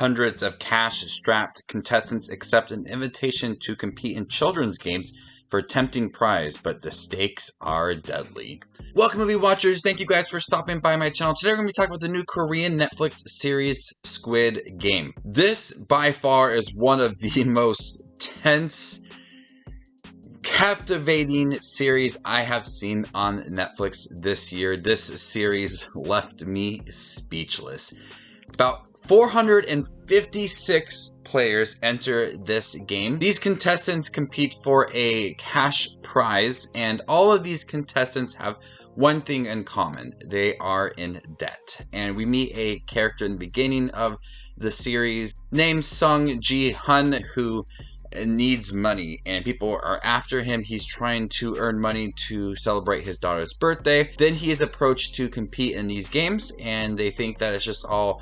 Hundreds of cash-strapped contestants accept an invitation to compete in children's games for a tempting prize, but the stakes are deadly. Welcome, movie watchers. Thank you guys for stopping by my channel. Today we're going to be talking about the new Korean Netflix series, Squid Game. This, by far, is one of the most tense, captivating series I have seen on Netflix this year. This series left me speechless. About 456 players enter this game. These contestants compete for a cash prize, and all of these contestants have one thing in common. They are in debt. And we meet a character in the beginning of the series named Sung Ji-hun, who needs money, and people are after him. He's trying to earn money to celebrate his daughter's birthday. Then he is approached to compete in these games, and they think that it's just all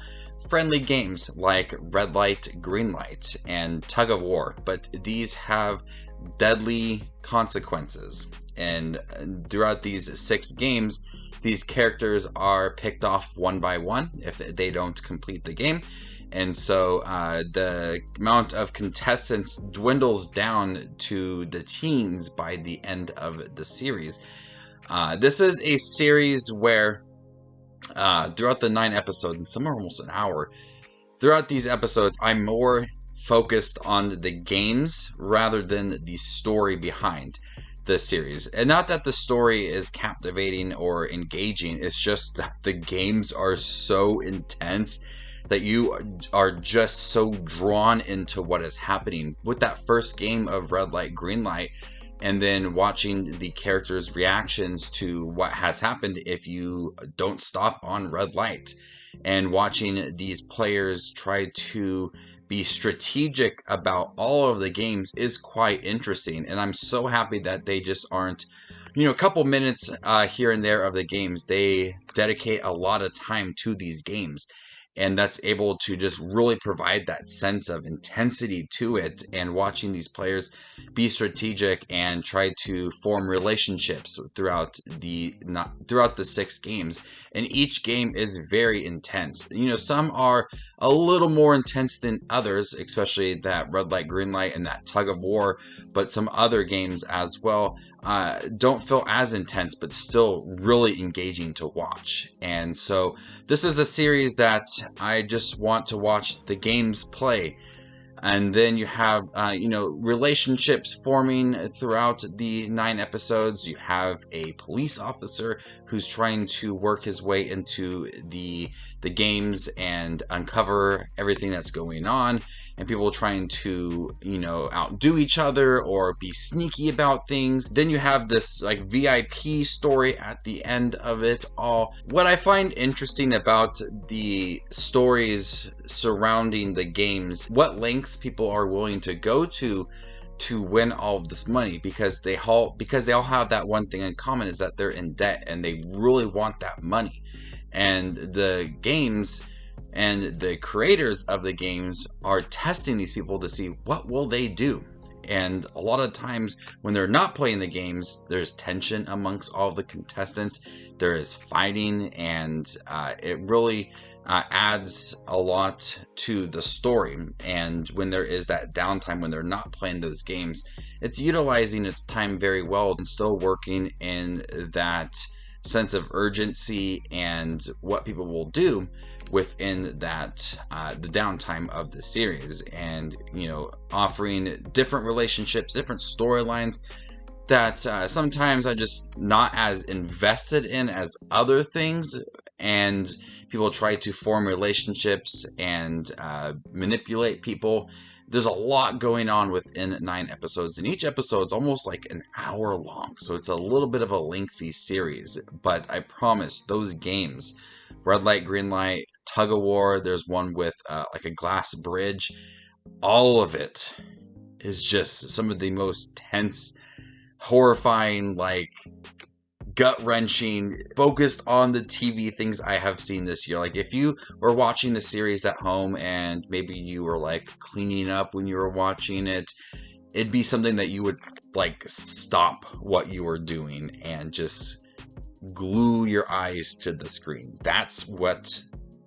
friendly games like red light, green light, and tug of war, but these have deadly consequences. And throughout these 6 games, these characters are picked off one by one if they don't complete the game. And so the amount of contestants dwindles down to the teens by the end of the series. This is a series where throughout the 9 episodes, and some are almost an hour, throughout these episodes, I'm more focused on the games rather than the story behind the series. And not that the story is captivating or engaging, it's just that the games are so intense that you are just so drawn into what is happening. With that first game of red light, green light, and then watching the characters' reactions to what has happened if you don't stop on red light, and watching these players try to be strategic about all of the games is quite interesting. And I'm so happy that they just aren't, a couple minutes here and there of the games. They dedicate a lot of time to these games, and that's able to just really provide that sense of intensity to it, and watching these players be strategic and try to form relationships throughout the 6 games. And each game is very intense. Some are a little more intense than others, especially that red light, green light, and that tug of war. But some other games as well don't feel as intense, but still really engaging to watch. And so this is a series that I just want to watch the games play. And then you have, relationships forming throughout the 9 episodes. You have a police officer who's trying to work his way into the games and uncover everything that's going on. And people trying to, outdo each other or be sneaky about things. Then you have this VIP story at the end of it all. What I find interesting about the stories surrounding the games, what lengths people are willing to go to win all of this money, because they all have that one thing in common, is that they're in debt and they really want that money. And the games and the creators of the games are testing these people to see what will they do. And a lot of times when they're not playing the games, there's tension amongst all the contestants. There is fighting, and it really adds a lot to the story. And when there is that downtime, when they're not playing those games, it's utilizing its time very well and still working in that sense of urgency and what people will do within that the downtime of the series, and offering different relationships, different storylines that sometimes I'm just not as invested in as other things. And people try to form relationships and manipulate people. There's a lot going on within 9 episodes, and each episode's almost like an hour long, so it's a little bit of a lengthy series. But I promise, those games, red light, green light, tug of war, there's one with like a glass bridge, all of it is just some of the most tense, horrifying, gut-wrenching, focused on the TV things I have seen this year. If you were watching the series at home and maybe you were cleaning up when you were watching it, it'd be something that you would stop what you were doing and just glue your eyes to the screen. That's what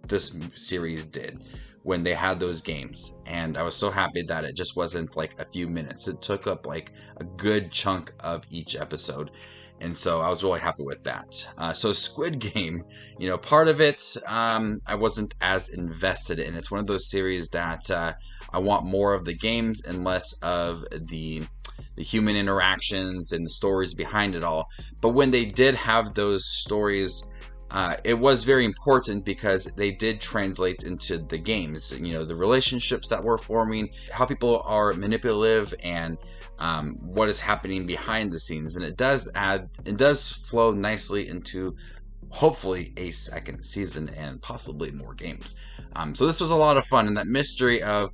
this series did. when they had those games. And I was so happy that it just wasn't like a few minutes. It took up like a good chunk of each episode. And so I was really happy with that. So Squid Game, you know, part of it I wasn't as invested in. It's one of those series that I want more of the games and less of the human interactions and the stories behind it all. But when they did have those stories, it was very important because they did translate into the games. You know, the relationships that we're forming, how people are manipulative, and what is happening behind the scenes. And it does flow nicely into hopefully a second season and possibly more games. So this was a lot of fun, and that mystery of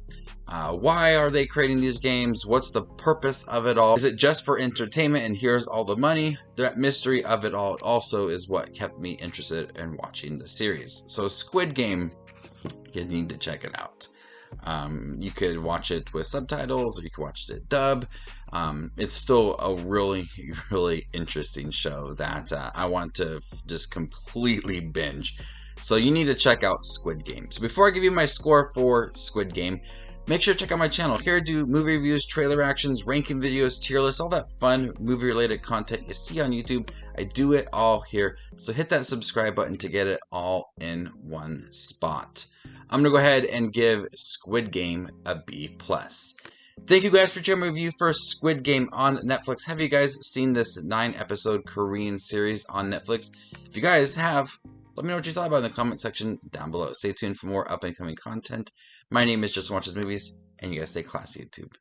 why are they creating these games? What's the purpose of it all? Is it just for entertainment and here's all the money? That mystery of it all also is what kept me interested in watching the series. So Squid Game, you need to check it out. You could watch it with subtitles, or you could watch it dub. It's still a really, really interesting show that I want to just completely binge. So you need to check out Squid Game. So before I give you my score for Squid Game, make sure to check out my channel. Here I do movie reviews, trailer reactions, ranking videos, tier lists, all that fun movie-related content you see on YouTube. I do it all here. So hit that subscribe button to get it all in one spot. I'm going to go ahead and give Squid Game a B+. Thank you guys for checking my review for Squid Game on Netflix. Have you guys seen this 9-episode Korean series on Netflix? If you guys have, let me know what you thought about it in the comment section down below. Stay tuned for more up and coming content. My name is Just Watches Movies, and you guys stay classy, YouTube.